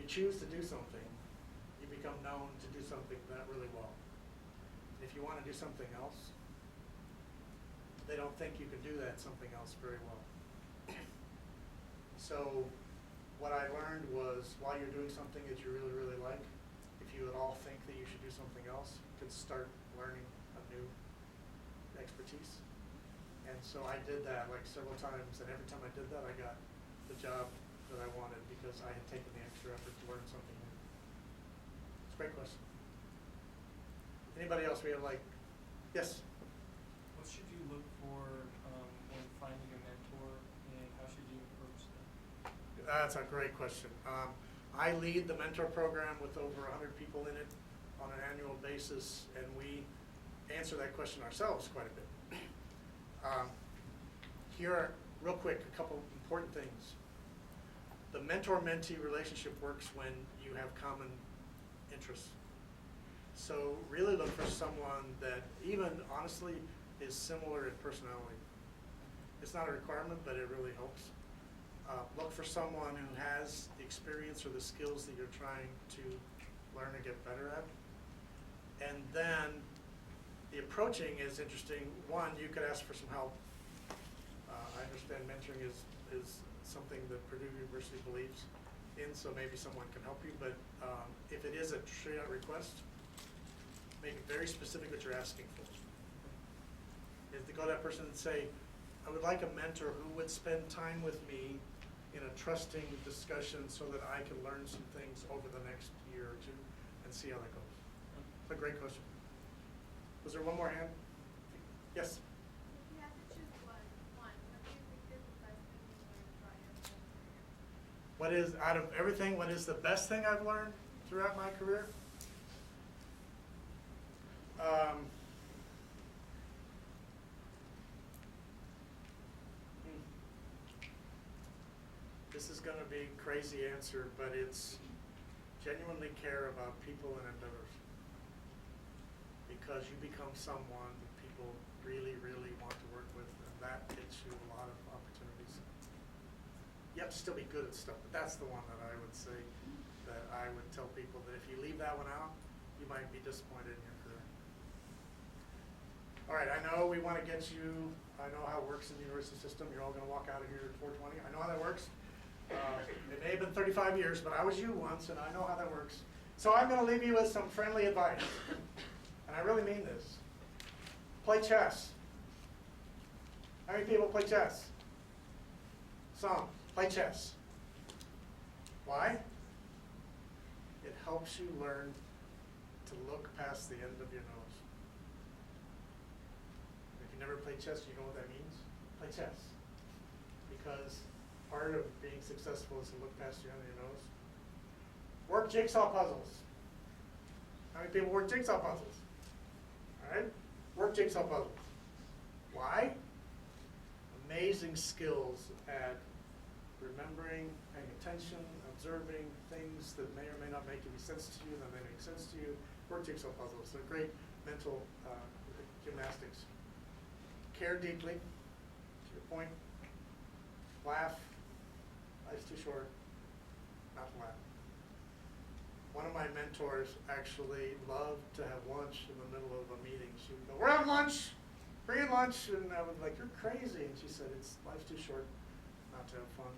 choose to do something, you become known to do something that really well. If you want to do something else, they don't think you can do that something else very well. So what I learned was, while you're doing something that you really, really like, if you at all think that you should do something else, you can start learning a new expertise. And so I did that like several times, and every time I did that, I got the job that I wanted because I had taken the extra effort to learn something new. It's a great question. Anybody else we have like, yes? What should you look for when finding a mentor, and how should you approach them? That's a great question. I lead the mentor program with over 100 people in it on an annual basis, and we answer that question ourselves quite a bit. Here are, real quick, a couple important things. The mentor-mentee relationship works when you have common interests. So really look for someone that even, honestly, is similar in personality. It's not a requirement, but it really helps. Look for someone who has the experience or the skills that you're trying to learn and get better at. And then the approaching is interesting. One, you could ask for some help. I understand mentoring is something that Purdue University believes in, so maybe someone can help you. But if it is a straight out request, make it very specific what you're asking for. Is to go to that person and say, I would like a mentor who would spend time with me in a trusting discussion so that I can learn some things over the next year or two and see how that goes. It's a great question. Was there one more hand? Yes? If you had to choose one, what do you think is the best thing you learned throughout your career? What is, out of everything, what is the best thing I've learned throughout my career? This is going to be a crazy answer, but it's genuinely care about people and endeavors. Because you become someone that people really, really want to work with, and that gets you a lot of opportunities. You have to still be good at stuff, but that's the one that I would say that I would tell people that if you leave that one out, you might be disappointed in your career. All right, I know we want to get you, I know how it works in the university system. You're all going to walk out of here at 4:20. I know how that works. It may have been 35 years, but I was you once, and I know how that works. So I'm going to leave you with some friendly advice. And I really mean this. Play chess. How many people play chess? Some. Play chess. Why? It helps you learn to look past the end of your nose. If you never played chess, you know what that means? Play chess. Because part of being successful is to look past the end of your nose. Work jigsaw puzzles. How many people work jigsaw puzzles? All right? Work jigsaw puzzles. Why? Amazing skills at remembering, paying attention, observing things that may or may not make any sense to you, that may make sense to you. Work jigsaw puzzles. They're great mental gymnastics. Care deeply, to your point. Laugh. Life's too short not to laugh. One of my mentors actually loved to have lunch in the middle of a meeting. She would go, we're having lunch, bring in lunch. And I would be like, you're crazy. And she said, life's too short not to have fun.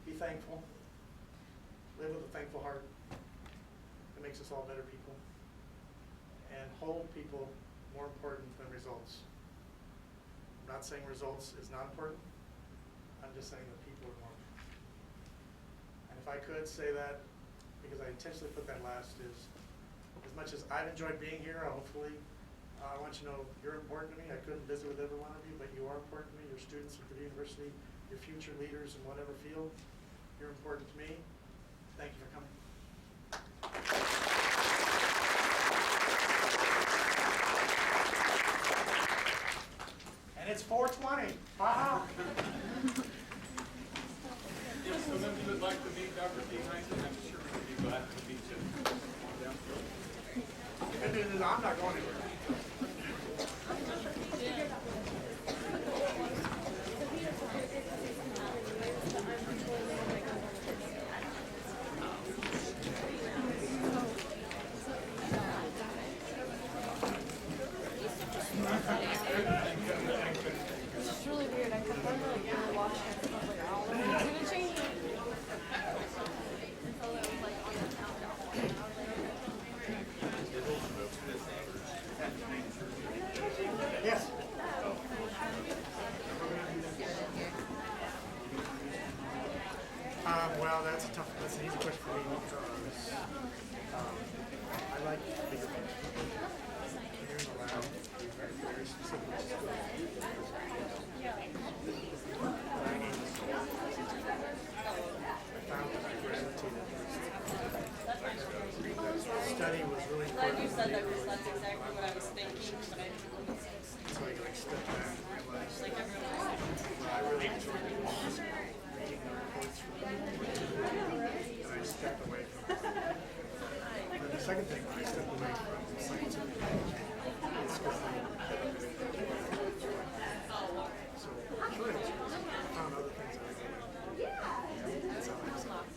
Be thankful. Live with a thankful heart. It makes us all better people. And hold people more important than results. I'm not saying results is not important. I'm just saying that people are more important. And if I could say that, because I intentionally put that last, is as much as I've enjoyed being here, hopefully, I want you to know you're important to me. I couldn't visit with every one of you, but you are important to me. You're students at Purdue University, your future leaders in whatever field. You're important to me. Thank you for coming. And it's 4:20. Wow. If some of you would like to meet Dr. T. Hyson, I'm sure we'd be glad to meet you. The good news is I'm not going anywhere. Well, that's an easy question for me because I like bigger picture. You're in the lab, very, very specific. I found that I gravitated study was really important. You said that because that's exactly what I was thinking, but I didn't really say So I like stepped back and realized like everyone I really enjoyed it. Reading the reports from and I stepped away from it. And the second thing, I stepped away from scientific knowledge. It's because I benefited from it. So, short answer is I found other things that I did. That's how I was trying to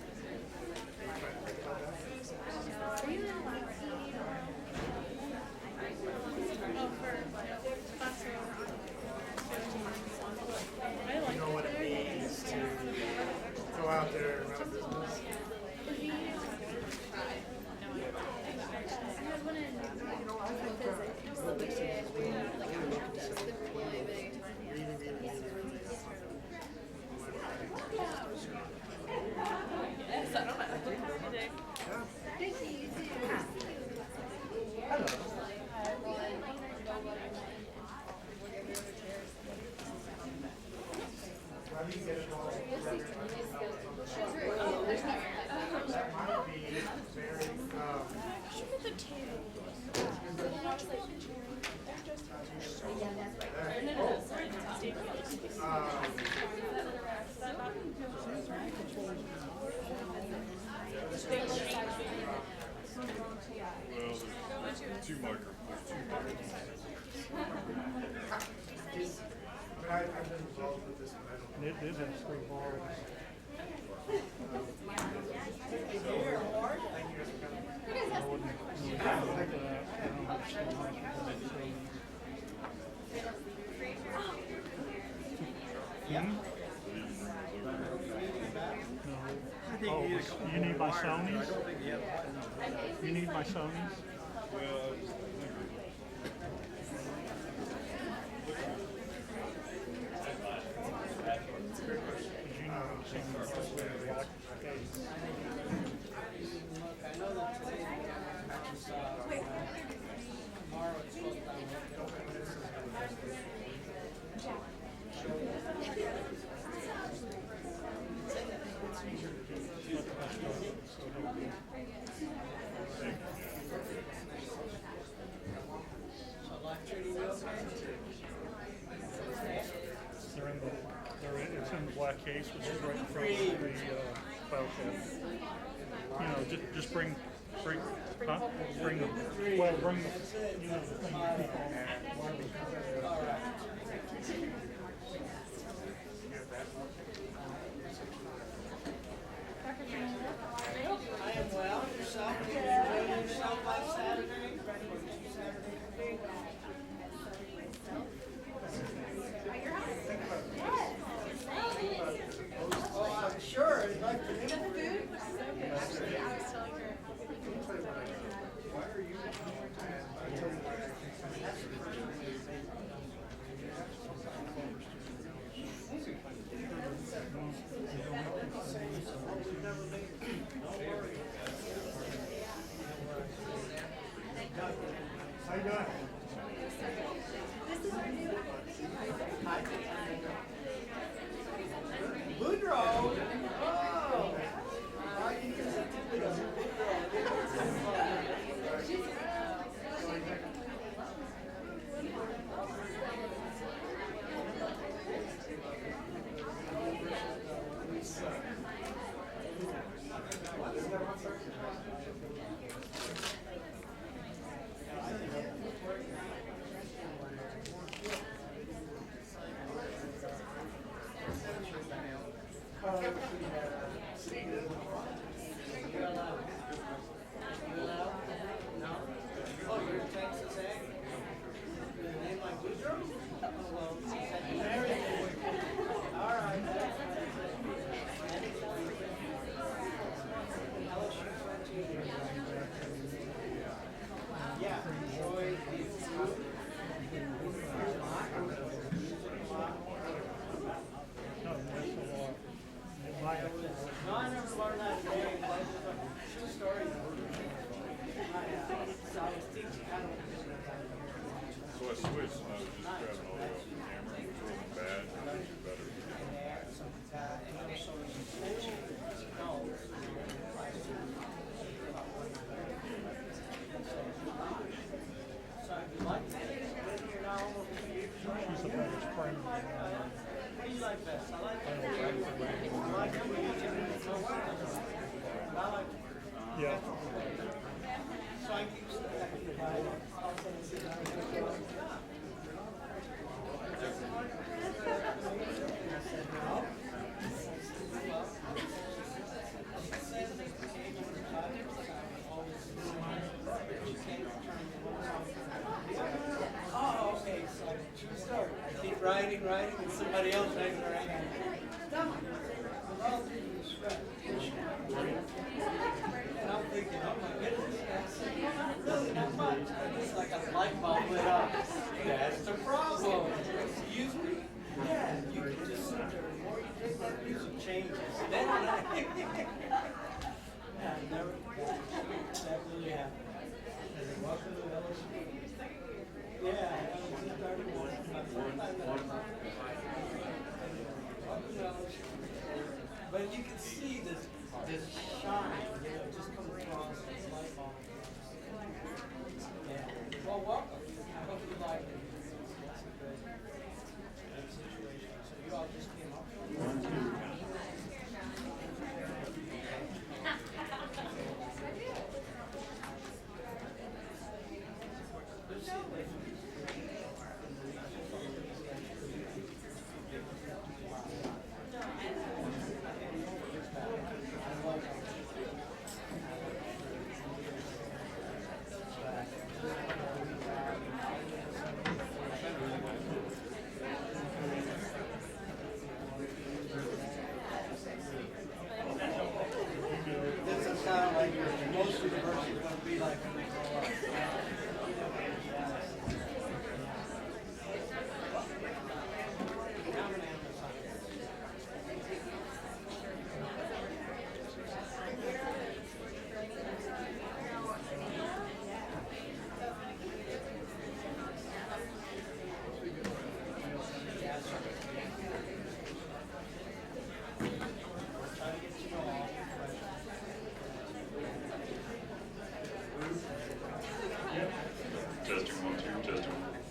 think about that. You know what it means to go out there and run a business? You know, I think the big thing is when you really look and say, really. Yes, I don't know. Every day. Hello. How do you get it all together? That might be very, Two microphones. I've been involved with this, but I don't know. It is in three balls. Thank you guys for coming. Oh, you need my Sony's? You need my Sony's? It's in the black case, which is right in front of the file cabinet. You know, just bring them, bring the, you know, the thing you keep on. I am well. Yourself? You enjoying yourself last Saturday? Oh, I'm sure. I'd like to eat food. Why are you? I'll tell you why I How you doing? Boudreaux. Oh. I can use it too. Oh, you're in Texas, eh? Your name like Boudreaux? Oh, well, very good. All right. Yeah, enjoy the food. No, that's a lot. No, I know. So I switched and I was just grabbing all the way off the camera, which wasn't bad, but it was better. So if you like that, you're now over here. She's about as prime. What do you like best? I like it. I like it when you get it so well. But I like it. Yeah. So I keep oh, okay, so true story. I keep writing, and somebody else writing. Done. With all due respect. And I'm thinking, oh my goodness, really not much. But it's like a light bulb lit up. That's the problem. Excuse me? Yeah, you can just sit there. The more you drink that music changes. Then yeah, never, that really happened. And welcome to LSU. Yeah, I was just starting one. My first time that welcome to LSU. But you can see this shine, just come across this light bulb. Yeah. Well, welcome. I hope you like it. It's a good situation. So you all just came up from doesn't sound like most universities are going to be like when they grow up. I'm an Testing 1, 2, testing 1.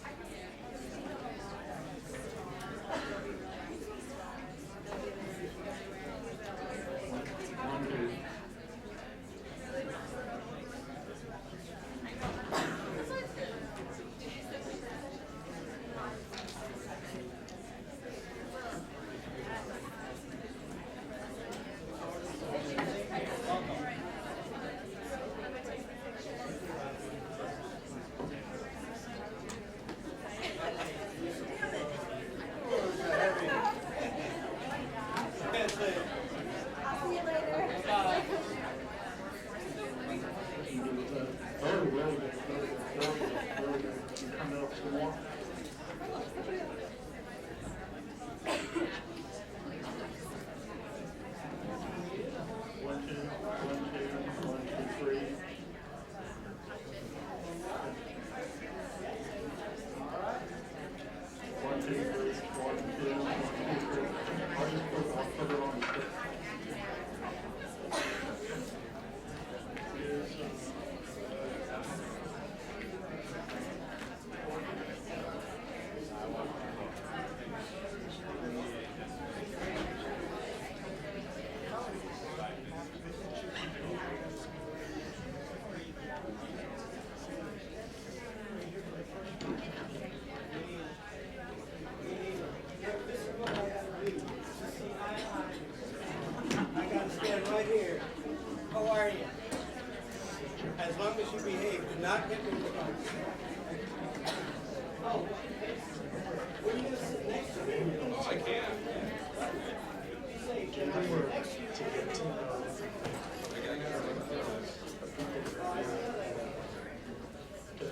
I gotta stand right here. How are you? As long as you behave, do not get me wrong. Oh, were you gonna sit next to me? Oh, I can. Say, can I sit next to you?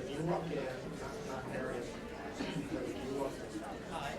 You walk in, not Mary. You walk in. Hi.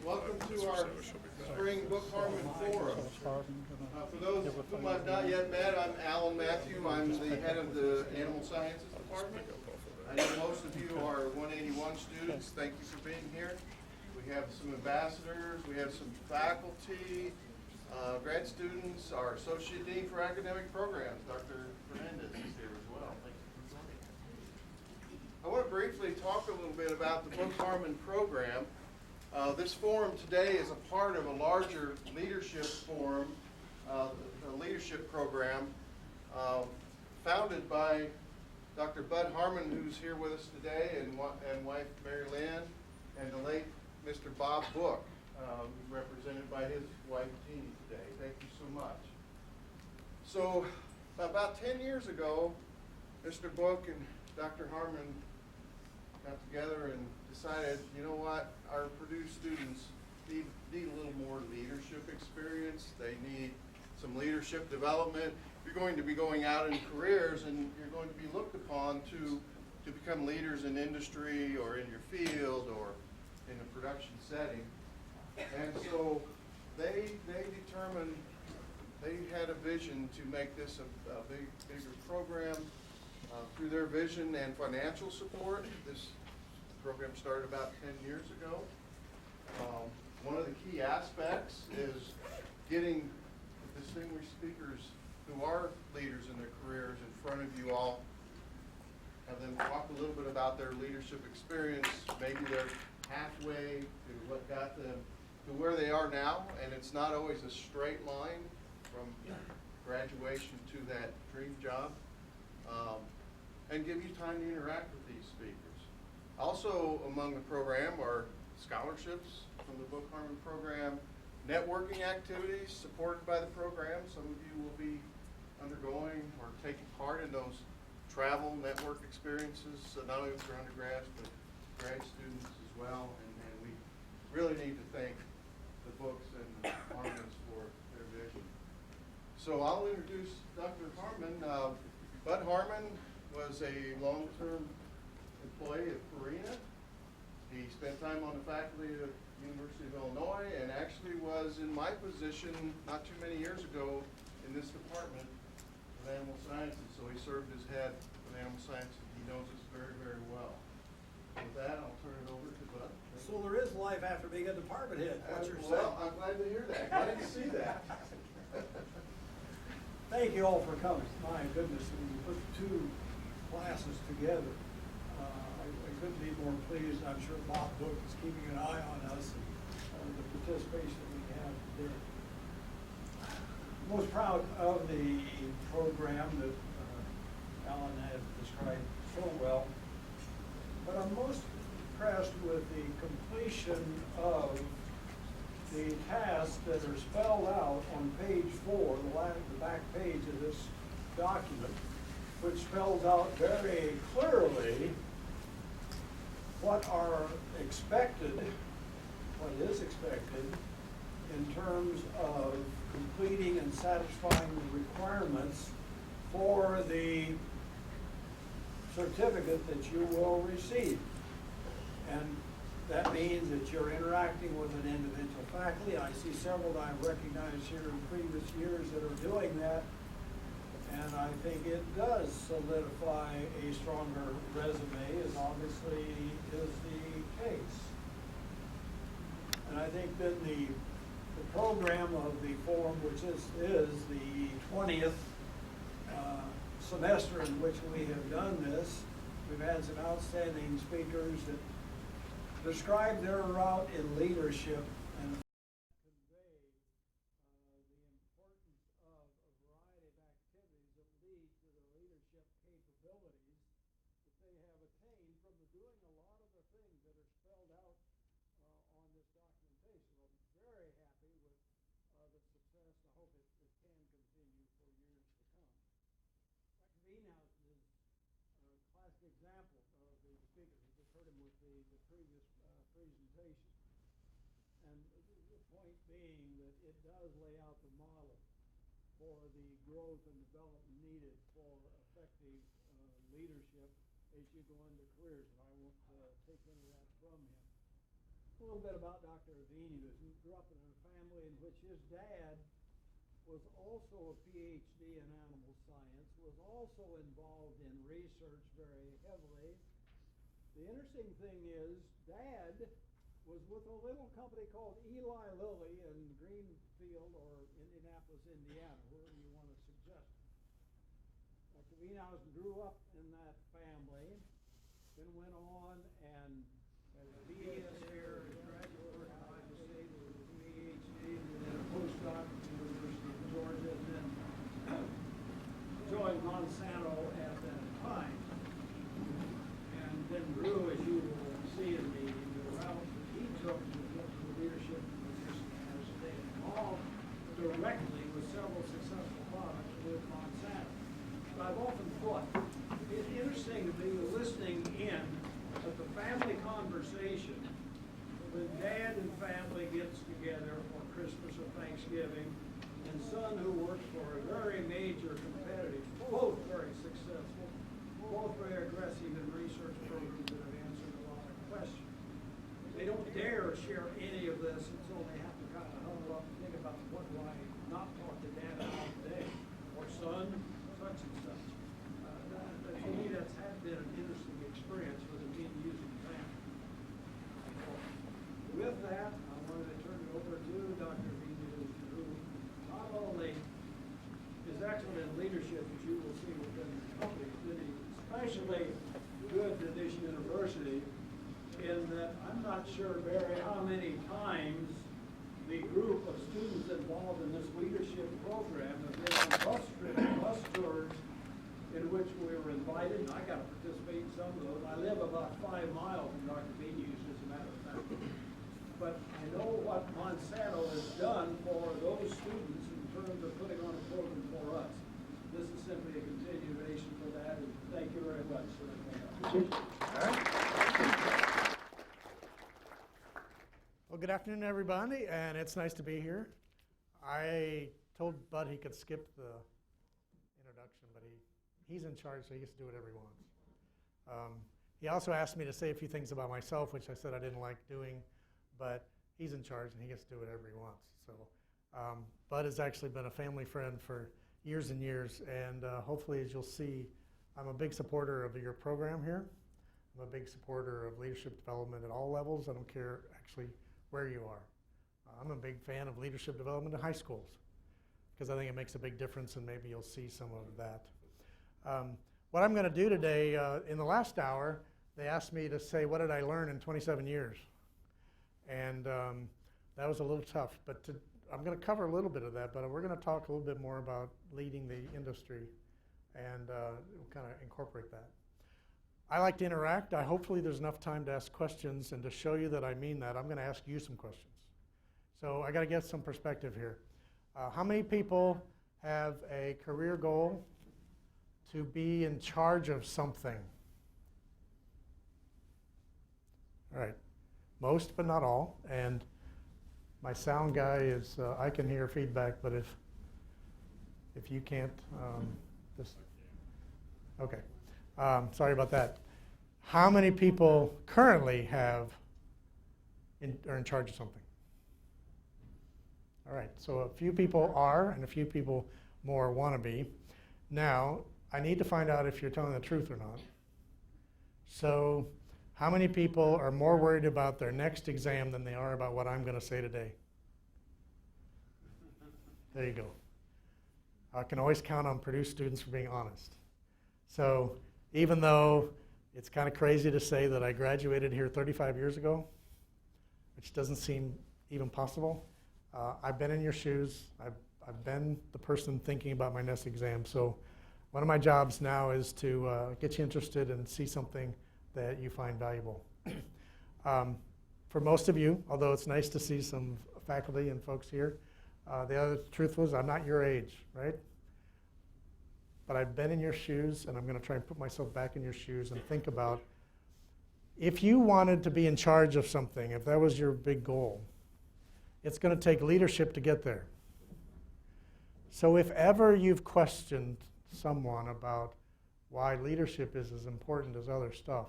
Welcome to our spring Book-Harmon Forum. For those whom I've not yet met, I'm Alan Matthew. I'm the head of the Animal Sciences Department. I know most of you are 181 students. Thank you for being here. We have some ambassadors, we have some faculty, grad students, our Associate Dean for Academic Programs, Dr. Fernandez, is here as well. I want to briefly talk a little bit about the Book-Harmon program. This forum today is a part of a larger leadership forum, a leadership program founded by Dr. Book-Harmon, who's here with us today, and wife Mary Lynn, and the late Mr. Bob Book, represented by his wife Jeannie today. Thank you so much. So about 10 years ago, Mr. Book and Dr. Harmon got together and decided, you know what, our Purdue students need a little more leadership experience. They need some leadership development. You're going to be going out in careers, and you're going to be looked upon to become leaders in industry or in your field or in a production setting. And so they determined, they had a vision to make this a bigger program. Through their vision and financial support, this program started about 10 years ago. One of the key aspects is getting distinguished speakers who are leaders in their careers in front of you all, have them talk a little bit about their leadership experience, maybe they're halfway to what got them to where they are now, and it's not always a straight line from graduation to that dream job, and give you time to interact with these speakers. Also among the program are scholarships from the Book-Harmon program, networking activities supported by the program. Some of you will be undergoing or taking part in those travel network experiences, so not only for undergrads, but grad students as well. And we really need to thank the Books and the Harmons for their vision. So I'll introduce Dr. Harmon. Bud Harmon was a long-term employee of Purina. He spent time on the faculty at the University of Illinois and actually was in my position not too many years ago in this department of animal sciences. So he served as head of animal sciences. He knows us very, very well. With that, I'll turn it over to Bud. So there is life after being a department head. What's your Well, I'm glad to hear that. Glad to see that. Thank you all for coming. My goodness, when you put two classes together, I couldn't be more pleased. I'm sure Bob Book is keeping an eye on us and the participation that we have today. Most proud of the program that Alan has described so well, but I'm most impressed with the completion of the tasks that are spelled out on page 4, the back page of this document, which spells out very clearly what are expected, what is expected in terms of completing and satisfying the requirements for the certificate that you will receive. And that means that you're interacting with an individual faculty. I see several that I've recognized here in previous years that are doing that. And I think it does solidify a stronger resume, as obviously is the case. And I think then the program of the forum, which is the 20th semester in which we have done this, we've had some outstanding speakers that describe their route in leadership and convey the importance of a variety of activities that lead to the leadership capabilities that they have attained from doing a lot of the things that are spelled out on this documentation. I'm very happy with the success. I hope it can continue for years to come. Dr. Wienhouse is a classic example of the speaker. We just heard him with the previous presentation. And the point being that it does lay out the model for the growth and development needed for effective leadership as you go into careers. And I won't take any of that from him. A little bit about Dr. Avini. He grew up in a family in which his dad was also a PhD in animal science, was also involved in research very heavily. The interesting thing is, Dad was with a little company called Eli Lilly in Greenfield or Indianapolis, Indiana, wherever you want to suggest. Dr. Wienhausen grew up in that family, then went on and had a BS here, a graduate work at Iowa State, with a PhD, and then a postdoc at the University of Georgia, and then joined Monsanto at that time. And then grew, as you will see in the route that he took to get to the leadership of the University of Iowa State, involved directly with several successful products with Monsanto. But I've often thought it's interesting to be listening in at the family conversation when Dad and family gets together for Christmas or Thanksgiving, and son who works for a very major competitive, both very successful, both very aggressive in research programs that have answered a lot of questions. They don't dare share any of this until they have to kind of huddle up and think about what do I not talk to Dad about today, or son, such and such. To me, that's been an interesting experience with the being using family. With that, I wanted to turn it over to Dr. Vina, who not only is excellent in leadership, as you will see within the company, but he's especially good to this university in that I'm not sure, Barry, how many times the group of students involved in this leadership program have been on bus trips, bus tours, in which we were invited, and I got to participate in some of those. I live about 5 miles from Dr. Vinius, as a matter of fact. But I know what Monsanto has done for those students in terms of putting on a program for us. This is simply a continuation for that, and thank you very much. All right. Well, good afternoon, everybody, and it's nice to be here. I told Bud he could skip the introduction, but he's in charge, so he gets to do whatever he wants. He also asked me to say a few things about myself, which I said I didn't like doing, but he's in charge and he gets to do whatever he wants. So Bud has actually been a family friend for years and years, and hopefully, as you'll see, I'm a big supporter of your program here. I'm a big supporter of leadership development at all levels. I don't care actually where you are. I'm a big fan of leadership development in high schools because I think it makes a big difference, and maybe you'll see some of that. What I'm going to do today, in the last hour, they asked me to say, what did I learn in 27 years? And that was a little tough, but I'm going to cover a little bit of that, but we're going to talk a little bit more about leading the industry and kind of incorporate that. I like to interact. Hopefully there's enough time to ask questions, and to show you that I mean that, I'm going to ask you some questions. So I got to get some perspective here. How many people have a career goal to be in charge of something? All right, most but not all. And my sound guy is, I can hear feedback, but if you can't, just, okay. Sorry about that. How many people currently are in charge of something? All right, so a few people are, and a few people more want to be. Now, I need to find out if you're telling the truth or not. So, how many people are more worried about their next exam than they are about what I'm going to say today? There you go. I can always count on Purdue students for being honest. So, even though it's kind of crazy to say that I graduated here 35 years ago, which doesn't seem even possible, I've been in your shoes. I've been the person thinking about my next exam. So one of my jobs now is to get you interested and see something that you find valuable. For most of you, although it's nice to see some faculty and folks here, the other truth was I'm not your age, right? But I've been in your shoes, and I'm going to try and put myself back in your shoes and think about if you wanted to be in charge of something, if that was your big goal, it's going to take leadership to get there. So if ever you've questioned someone about why leadership is as important as other stuff,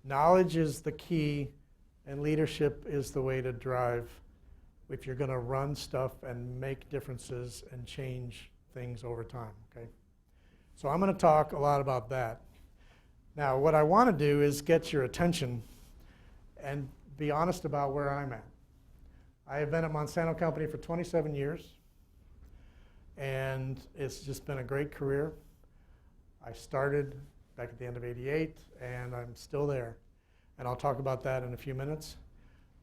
knowledge is the key And leadership is the way to drive if you're going to run stuff and make differences and change things over time, okay? So I'm going to talk a lot about that. Now, what I want to do is get your attention and be honest about where I'm at. I have been at Monsanto Company for 27 years, and it's just been a great career. I started back at the end of '88, and I'm still there. And I'll talk about that in a few minutes.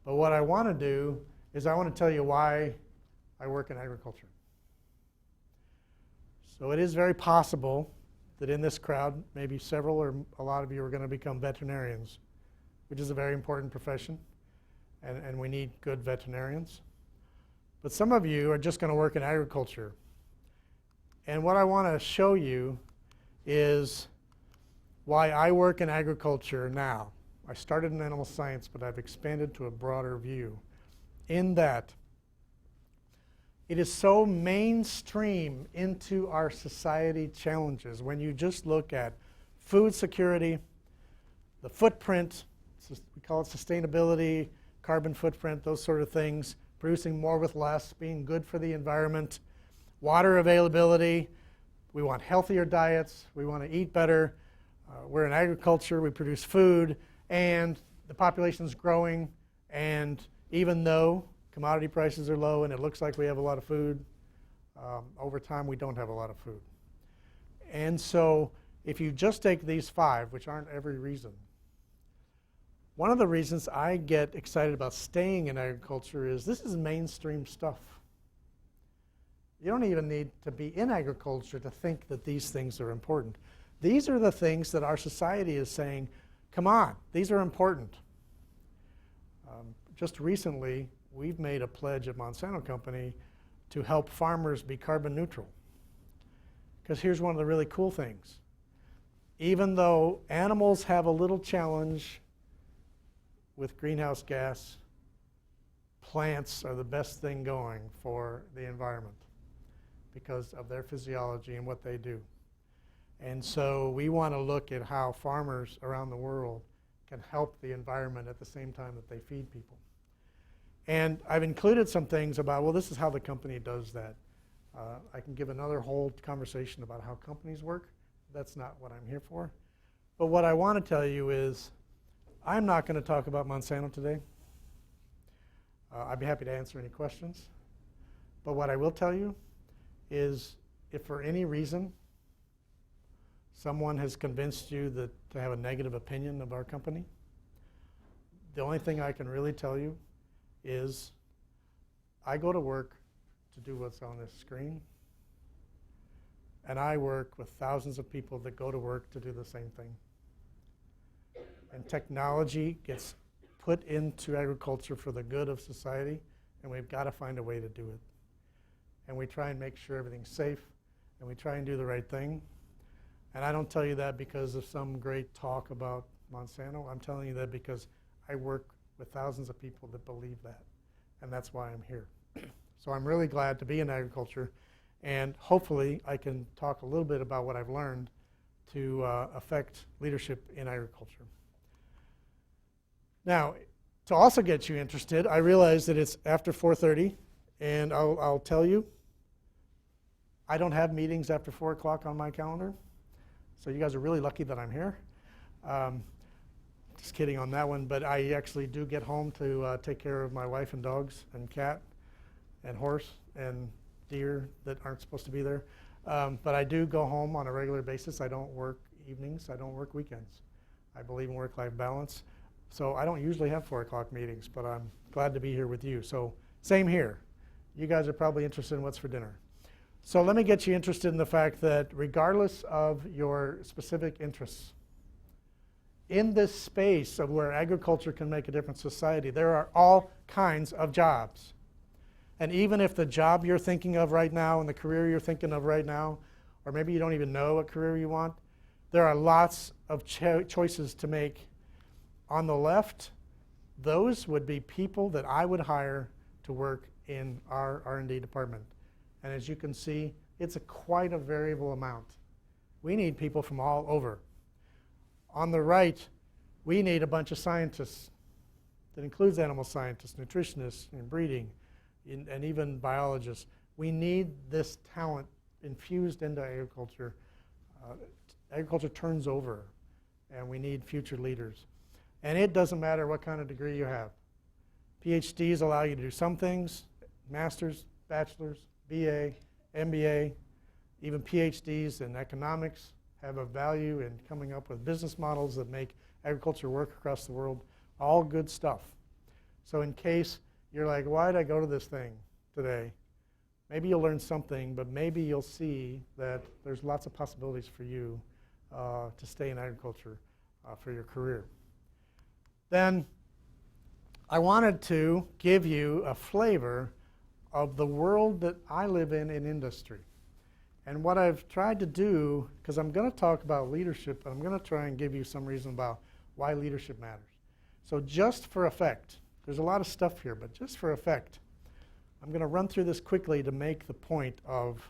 But what I want to do is I want to tell you why I work in agriculture. So it is very possible that in this crowd, maybe several or a lot of you are going to become veterinarians, which is a very important profession, and we need good veterinarians. But some of you are just going to work in agriculture. And what I want to show you is why I work in agriculture now. I started in animal science, but I've expanded to a broader view. In that, it is so mainstream into our society challenges. When you just look at food security, the footprint, we call it sustainability, carbon footprint, those sort of things, producing more with less, being good for the environment, water availability, we want healthier diets, we want to eat better, we're in agriculture, we produce food, and the population is growing, and even though commodity prices are low and it looks like we have a lot of food, over time we don't have a lot of food. And so if you just take these 5, which aren't every reason, one of the reasons I get excited about staying in agriculture is this is mainstream stuff. You don't even need to be in agriculture to think that these things are important. These are the things that our society is saying, come on, these are important. Just recently, we've made a pledge at Monsanto Company to help farmers be carbon neutral. Because here's one of the really cool things. Even though animals have a little challenge with greenhouse gas, plants are the best thing going for the environment because of their physiology and what they do. And so we want to look at how farmers around the world can help the environment at the same time that they feed people. And I've included some things about, well, this is how the company does that. I can give another whole conversation about how companies work. That's not what I'm here for. But what I want to tell you is I'm not going to talk about Monsanto today. I'd be happy to answer any questions. But what I will tell you is if for any reason someone has convinced you that to have a negative opinion of our company, the only thing I can really tell you is I go to work to do what's on this screen, and I work with thousands of people that go to work to do the same thing. And technology gets put into agriculture for the good of society, and we've got to find a way to do it. And we try and make sure everything's safe, and we try and do the right thing. And I don't tell you that because of some great talk about Monsanto. I'm telling you that because I work with thousands of people that believe that, and that's why I'm here. So I'm really glad to be in agriculture, and hopefully I can talk a little bit about what I've learned to affect leadership in agriculture. Now, to also get you interested, I realize that it's after 4:30, and I'll tell you, I don't have meetings after 4 o'clock on my calendar, so you guys are really lucky that I'm here. Just kidding on that one, but I actually do get home to take care of my wife and dogs and cat and horse and deer that aren't supposed to be there. But I do go home on a regular basis. I don't work evenings. I don't work weekends. I believe in work-life balance. So I don't usually have 4 o'clock meetings, but I'm glad to be here with you. So same here. You guys are probably interested in what's for dinner. So let me get you interested in the fact that regardless of your specific interests, in this space of where agriculture can make a difference in society, there are all kinds of jobs. And even if the job you're thinking of right now and the career you're thinking of right now, or maybe you don't even know what career you want, there are lots of choices to make. On the left, those would be people that I would hire to work in our R&D department. And as you can see, it's quite a variable amount. We need people from all over. On the right, we need a bunch of scientists. that includes animal scientists, nutritionists, and breeding, and even biologists. We need this talent infused into agriculture. Agriculture turns over, and we need future leaders. And it doesn't matter what kind of degree you have. PhDs allow you to do some things, masters, bachelors, BA, MBA, even PhDs in economics have a value in coming up with business models that make agriculture work across the world. All good stuff. So in case you're like, why did I go to this thing today? Maybe you'll learn something, but maybe you'll see that there's lots of possibilities for you to stay in agriculture for your career. Then I wanted to give you a flavor of the world that I live in industry. And what I've tried to do, because I'm going to talk about leadership, but I'm going to try and give you some reason about why leadership matters. So just for effect, there's a lot of stuff here, but just for effect, I'm going to run through this quickly to make the point of,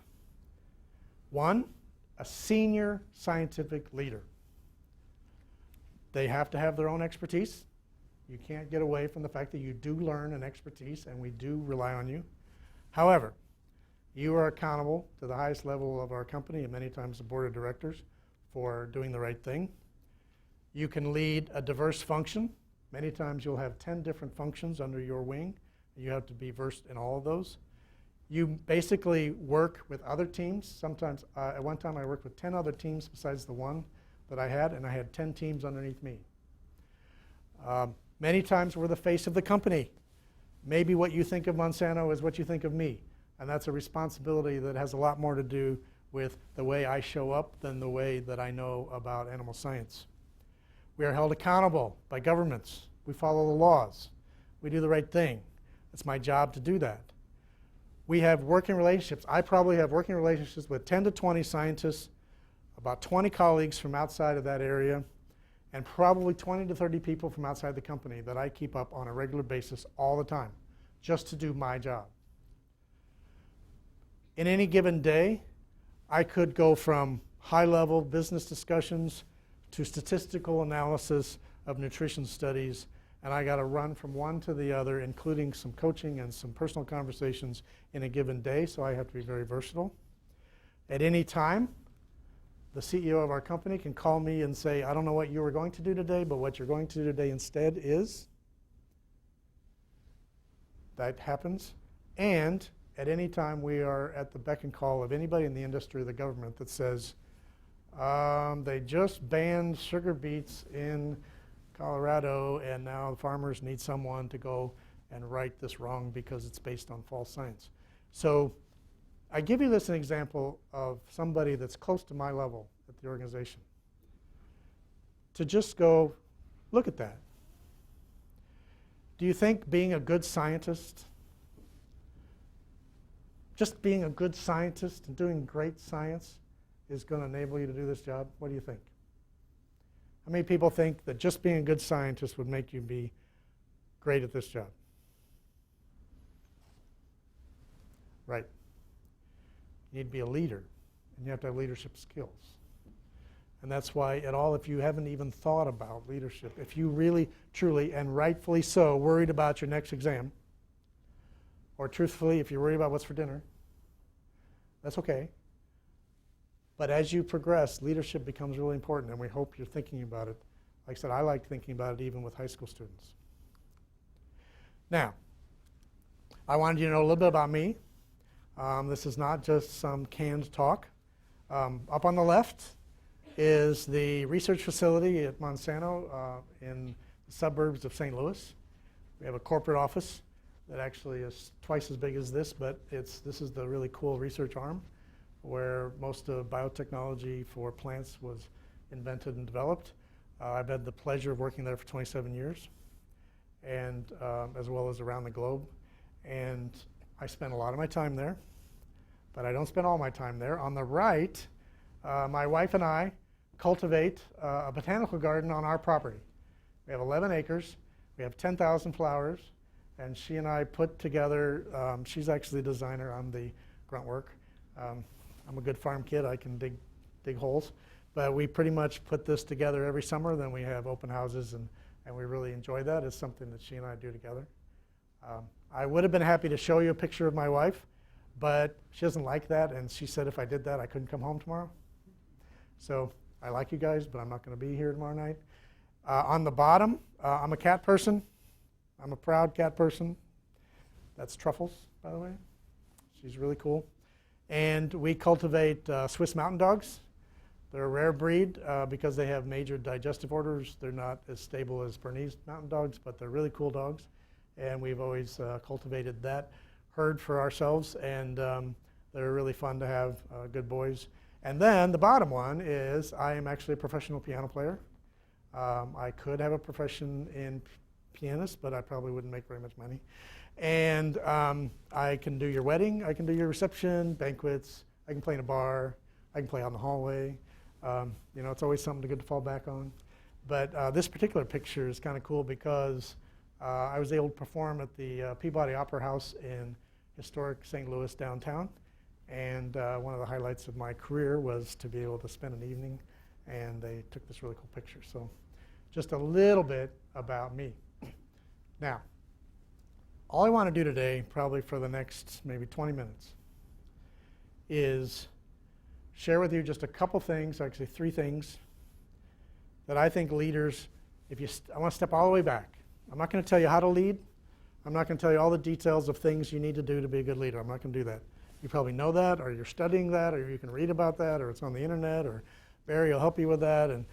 one, a senior scientific leader. They have to have their own expertise. You can't get away from the fact that you do learn an expertise, and we do rely on you. However, you are accountable to the highest level of our company, and many times the board of directors, for doing the right thing. You can lead a diverse function. Many times you'll have 10 different functions under your wing. You have to be versed in all of those. You basically work with other teams. Sometimes, at one time I worked with 10 other teams besides the one that I had, and I had 10 teams underneath me. Many times we're the face of the company. Maybe what you think of Monsanto is what you think of me. And that's a responsibility that has a lot more to do with the way I show up than the way that I know about animal science. We are held accountable by governments. We follow the laws. We do the right thing. It's my job to do that. We have working relationships. I probably have working relationships with 10 to 20 scientists, about 20 colleagues from outside of that area, and probably 20 to 30 people from outside the company that I keep up on a regular basis all the time, just to do my job. In any given day, I could go from high-level business discussions to statistical analysis of nutrition studies, and I got to run from one to the other, including some coaching and some personal conversations in a given day, so I have to be very versatile. At any time, the CEO of our company can call me and say, I don't know what you were going to do today, but what you're going to do today instead is. That happens. And at any time, we are at the beck and call of anybody in the industry or the government that says, they just banned sugar beets in Colorado, and now the farmers need someone to go and right this wrong because it's based on false science. So I give you this as an example of somebody that's close to my level at the organization. To just go, look at that. Do you think being a good scientist, just being a good scientist and doing great science is going to enable you to do this job? What do you think? How many people think that just being a good scientist would make you be great at this job? Right. You need to be a leader, and you have to have leadership skills. And that's why if you haven't even thought about leadership, if you really, truly, and rightfully so, worried about your next exam, or truthfully, if you're worried about what's for dinner, that's okay. But as you progress, leadership becomes really important, and we hope you're thinking about it. Like I said, I like thinking about it even with high school students. Now, I wanted you to know a little bit about me. This is not just some canned talk. Up on the left is the research facility at Monsanto in the suburbs of St. Louis. We have a corporate office that actually is twice as big as this, but this is the really cool research arm where most of biotechnology for plants was invented and developed. I've had the pleasure of working there for 27 years, and as well as around the globe. And I spend a lot of my time there, but I don't spend all my time there. On the right, my wife and I cultivate a botanical garden on our property. We have 11 acres. We have 10,000 flowers. And she and I put together, she's actually the designer, I'm the grunt work. I'm a good farm kid, I can dig holes. But we pretty much put this together every summer, then we have open houses and we really enjoy that. It's something that she and I do together. I would have been happy to show you a picture of my wife, but she doesn't like that, and she said if I did that, I couldn't come home tomorrow. So I like you guys, but I'm not going to be here tomorrow night. On the bottom, I'm a cat person. I'm a proud cat person. That's Truffles, by the way. She's really cool. And we cultivate Swiss Mountain Dogs. They're a rare breed because they have major digestive orders. They're not as stable as Bernese Mountain Dogs, but they're really cool dogs. And we've always cultivated that herd for ourselves, and they're really fun to have, good boys. And then the bottom one is I am actually a professional piano player. I could have a profession in pianist, but I probably wouldn't make very much money. And I can do your wedding, I can do your reception, banquets, I can play in a bar, I can play out in the hallway. You know, it's always something good to fall back on. But this particular picture is kind of cool because I was able to perform at the Peabody Opera House in historic St. Louis downtown. And one of the highlights of my career was to be able to spend an evening, and they took this really cool picture. So just a little bit about me. Now, all I want to do today, probably for the next maybe 20 minutes, is share with you just a couple things, actually 3 things, that I think leaders, I want to step all the way back. I'm not going to tell you how to lead. I'm not going to tell you all the details of things you need to do to be a good leader. I'm not going to do that. You probably know that, or you're studying that, or you can read about that, or it's on the internet, or Barry will help you with that, and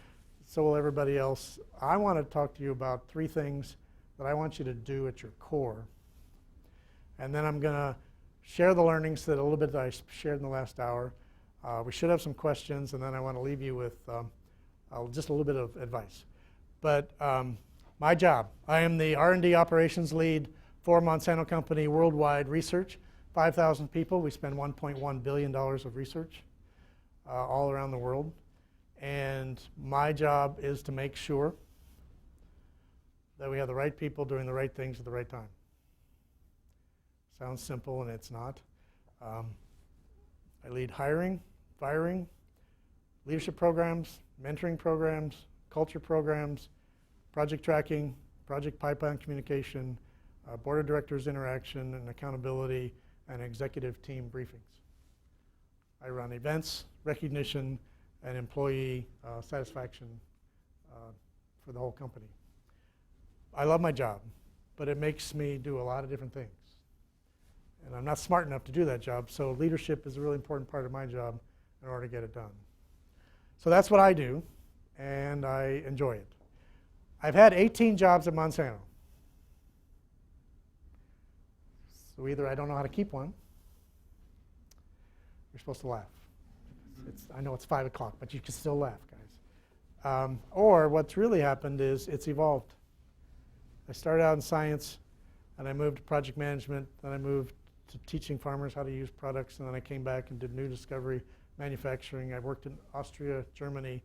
so will everybody else. I want to talk to you about 3 things that I want you to do at your core. And then I'm going to share the learnings that a little bit that I shared in the last hour. We should have some questions, and then I want to leave you with just a little bit of advice. But my job, I am the R&D operations lead for Monsanto Company worldwide research. 5,000 people. We spend $1.1 billion of research all around the world. And my job is to make sure that we have the right people doing the right things at the right time. Sounds simple, and it's not. I lead hiring, firing, leadership programs, mentoring programs, culture programs, project tracking, project pipeline communication, board of directors interaction and accountability, and executive team briefings. I run events, recognition, and employee satisfaction for the whole company. I love my job, but it makes me do a lot of different things. And I'm not smart enough to do that job, so leadership is a really important part of my job in order to get it done. So that's what I do, and I enjoy it. I've had 18 jobs at Monsanto. So either I don't know how to keep one. You're supposed to laugh. I know it's 5 o'clock, but you can still laugh, guys. Or what's really happened is it's evolved. I started out in science, and I moved to project management, then I moved to teaching farmers how to use products, and then I came back and did new discovery manufacturing. I worked in Austria, Germany,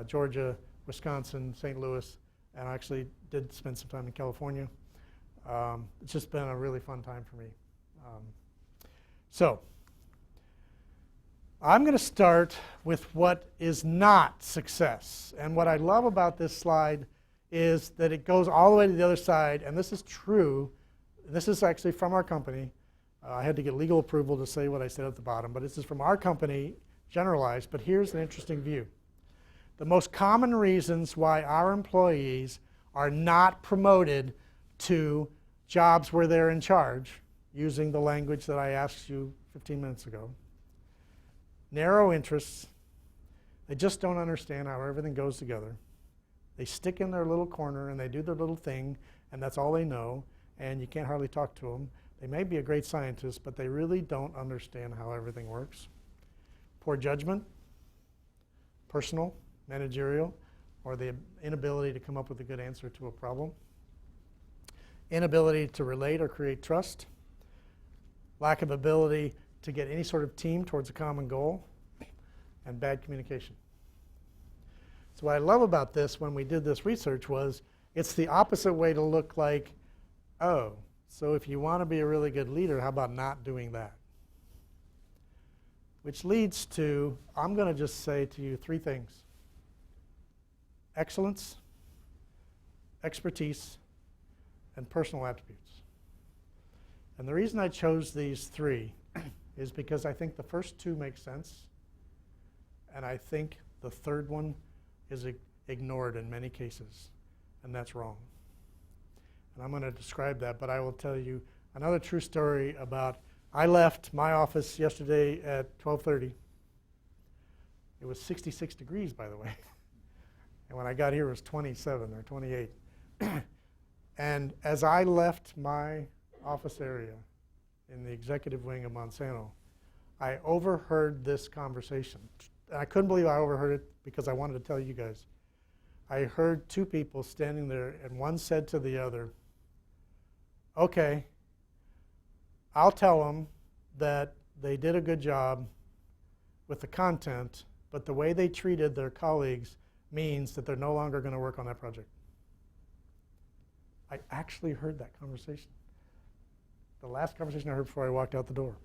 Georgia, Wisconsin, St. Louis, and I actually did spend some time in California. It's just been a really fun time for me. So I'm going to start with what is not success. And what I love about this slide is that it goes all the way to the other side, and this is true. This is actually from our company. I had to get legal approval to say what I said at the bottom, but this is from our company, generalized, but here's an interesting view. The most common reasons why our employees are not promoted to jobs where they're in charge, using the language that I asked you 15 minutes ago. Narrow interests. They just don't understand how everything goes together. They stick in their little corner and they do their little thing, and that's all they know, and you can't hardly talk to them. They may be a great scientist, but they really don't understand how everything works. Poor judgment, personal, managerial, or the inability to come up with a good answer to a problem. Inability to relate or create trust. Lack of ability to get any sort of team towards a common goal. And bad communication. So what I love about this when we did this research was it's the opposite way to look like, oh, so if you want to be a really good leader, how about not doing that? Which leads to, I'm going to just say to you 3 things. Excellence, expertise, and personal attributes. And the reason I chose these three is because I think the first two make sense, and I think the third one is ignored in many cases, and that's wrong. And I'm going to describe that, but I will tell you another true story about, I left my office yesterday at 12:30. It was 66 degrees, by the way. And when I got here, it was 27 or 28. And as I left my office area in the executive wing of Monsanto, I overheard this conversation. And I couldn't believe I overheard it because I wanted to tell you guys. I heard two people standing there, and one said to the other, okay, I'll tell them that they did a good job with the content, but the way they treated their colleagues means that they're no longer going to work on that project. I actually heard that conversation. The last conversation I heard before I walked out the door.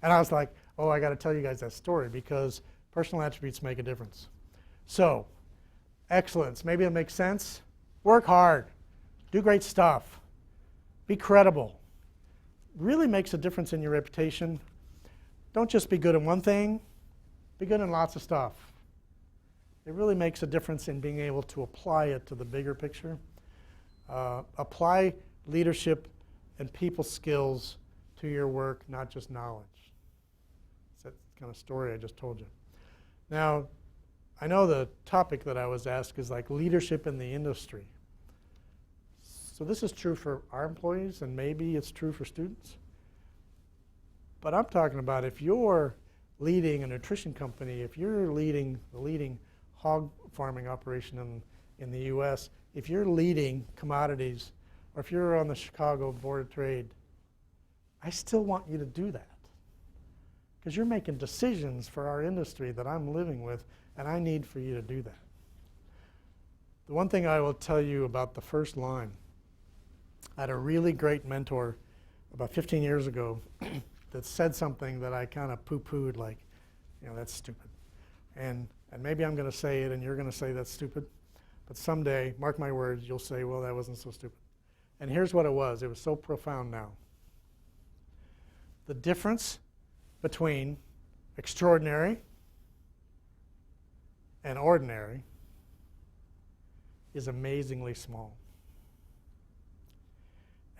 And I was like, oh, I got to tell you guys that story because personal attributes make a difference. So, excellence. Maybe it makes sense. Work hard. Do great stuff. Be credible. Really makes a difference in your reputation. Don't just be good in one thing. Be good in lots of stuff. It really makes a difference in being able to apply it to the bigger picture. Apply leadership and people skills to your work, not just knowledge. It's that kind of story I just told you. Now, I know the topic that I was asked is like leadership in the industry. So this is true for our employees, and maybe it's true for students. But I'm talking about if you're leading a nutrition company, if you're leading the leading hog farming operation in the US, if you're leading commodities, or if you're on the Chicago Board of Trade, I still want you to do that. Because you're making decisions for our industry that I'm living with, and I need for you to do that. The one thing I will tell you about the first line, I had a really great mentor about 15 years ago that said something that I kind of poo-pooed, like, you know, that's stupid. And maybe I'm going to say it and you're going to say that's stupid. But someday, mark my words, you'll say, well, that wasn't so stupid. And here's what it was. It was so profound now. The difference between extraordinary and ordinary is amazingly small.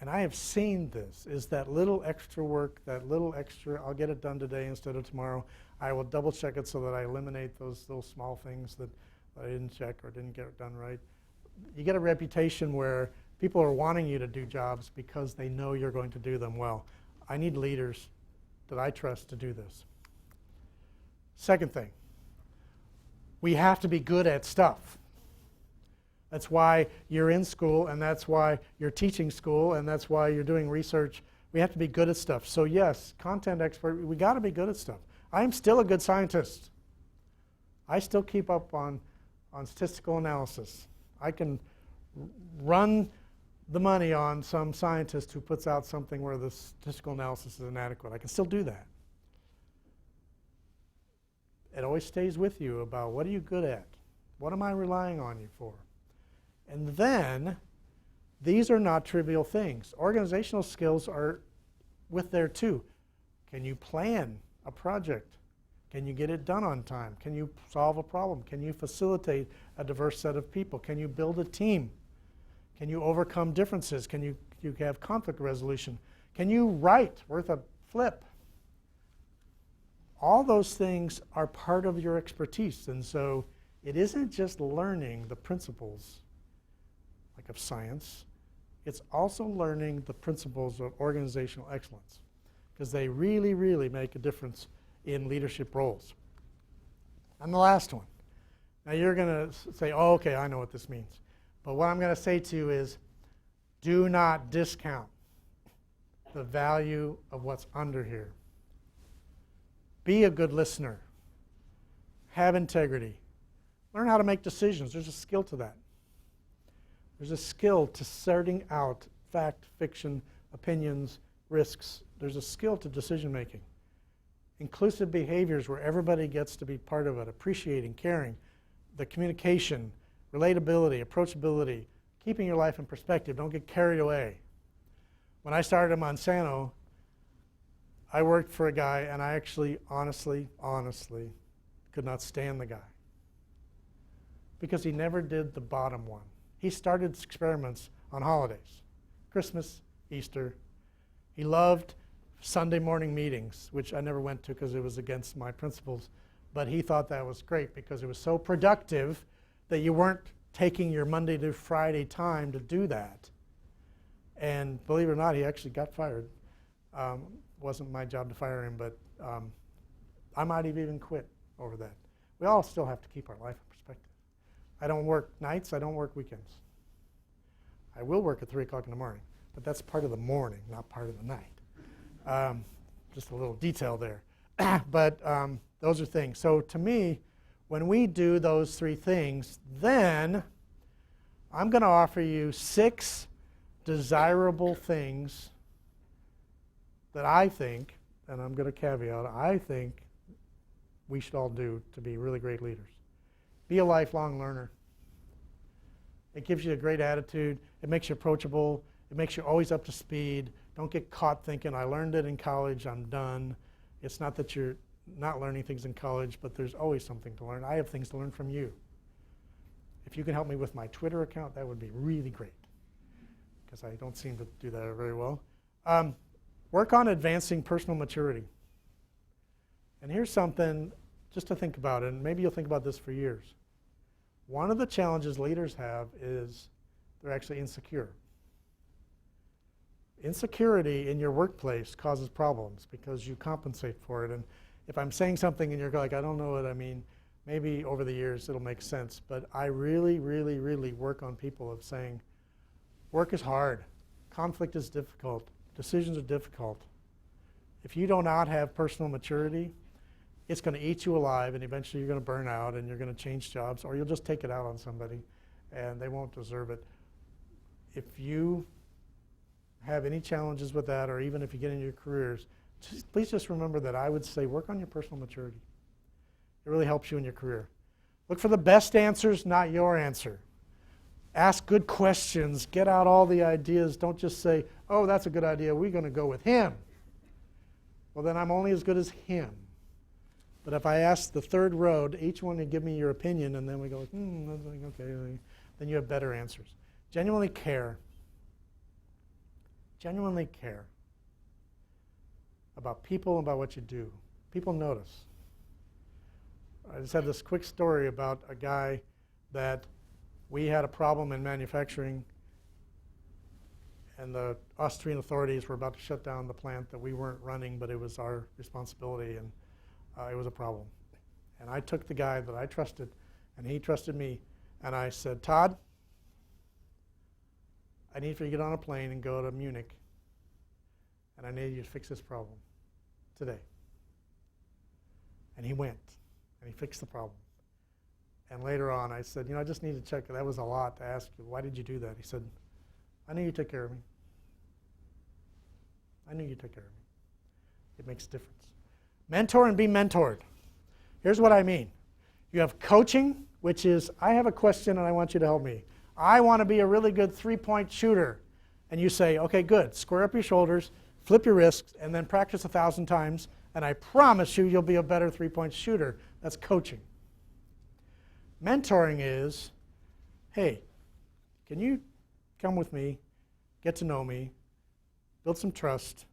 And I have seen this, is that little extra work, that little extra, I'll get it done today instead of tomorrow. I will double check it so that I eliminate those little small things that I didn't check or didn't get it done right. You get a reputation where people are wanting you to do jobs because they know you're going to do them well. I need leaders that I trust to do this. Second thing, we have to be good at stuff. That's why you're in school, and that's why you're teaching school, and that's why you're doing research. We have to be good at stuff. So yes, content expert, we got to be good at stuff. I'm still a good scientist. I still keep up on statistical analysis. I can run the money on some scientist who puts out something where the statistical analysis is inadequate. I can still do that. It always stays with you about what are you good at? What am I relying on you for? And then, these are not trivial things. Organizational skills are with there too. Can you plan a project? Can you get it done on time? Can you solve a problem? Can you facilitate a diverse set of people? Can you build a team? Can you overcome differences? Can you have conflict resolution? Can you write worth a flip? All those things are part of your expertise. And so it isn't just learning the principles like of science. It's also learning the principles of organizational excellence, because they really, really make a difference in leadership roles. And the last one. Now you're going to say, oh, okay, I know what this means. But what I'm going to say to you is, do not discount the value of what's under here. Be a good listener. Have integrity. Learn how to make decisions. There's a skill to that. There's a skill to sorting out fact, fiction, opinions, risks. There's a skill to decision making. Inclusive behaviors where everybody gets to be part of it, appreciating, caring, the communication, relatability, approachability, keeping your life in perspective. Don't get carried away. When I started at Monsanto, I worked for a guy, and I actually, honestly, could not stand the guy because he never did the bottom one. He started experiments on holidays, Christmas, Easter. He loved Sunday morning meetings, which I never went to because it was against my principles, but he thought that was great because it was so productive that you weren't taking your Monday to Friday time to do that. And believe it or not, he actually got fired. Wasn't my job to fire him, but I might have even quit over that. We all still have to keep our life in perspective. I don't work nights, I don't work weekends. I will work at 3 o'clock in the morning, but that's part of the morning, not part of the night. Just a little detail there. But those are things. So to me, when we do those 3 things, then I'm going to offer you 6 desirable things that I think, and I'm going to caveat, I think we should all do to be really great leaders. Be a lifelong learner. It gives you a great attitude. It makes you approachable. It makes you always up to speed. Don't get caught thinking, I learned it in college, I'm done. It's not that you're not learning things in college, but there's always something to learn. I have things to learn from you. If you can help me with my Twitter account, that would be really great, because I don't seem to do that very well. Work on advancing personal maturity. And here's something just to think about, and maybe you'll think about this for years. One of the challenges leaders have is they're actually insecure. Insecurity in your workplace causes problems because you compensate for it. And if I'm saying something and you're like, I don't know what I mean, maybe over the years it'll make sense. But I really, really, really work on people of saying, work is hard. Conflict is difficult. Decisions are difficult. If you do not have personal maturity, it's going to eat you alive, and eventually you're going to burn out, and you're going to change jobs, or you'll just take it out on somebody, and they won't deserve it. If you have any challenges with that, or even if you get into your careers, please just remember that I would say work on your personal maturity. It really helps you in your career. Look for the best answers, not your answer. Ask good questions. Get out all the ideas. Don't just say, oh, that's a good idea. We're going to go with him. Well, then I'm only as good as him. But if I ask the third row, each one to give me your opinion, and then we go, okay, then you have better answers. Genuinely care. Genuinely care about people and about what you do. People notice. I just had this quick story about a guy that we had a problem in manufacturing, and the Austrian authorities were about to shut down the plant that we weren't running, but it was our responsibility, and it was a problem. And I took the guy that I trusted, and he trusted me, and I said, Todd, I need for you to get on a plane and go to Munich, and I need you to fix this problem today. And he went, and he fixed the problem. And later on, I said, I just need to check. That was a lot to ask you. Why did you do that? He said, I knew you took care of me. I knew you took care of me. It makes a difference. Mentor and be mentored. Here's what I mean. You have coaching, which is, I have a question and I want you to help me. I want to be a really good 3-point shooter. And you say, okay, good. Square up your shoulders, flip your wrists, and then practice 1,000 times, and I promise you, you'll be a better 3-point shooter. That's coaching. Mentoring is, hey, can you come with me, get to know me, build some trust.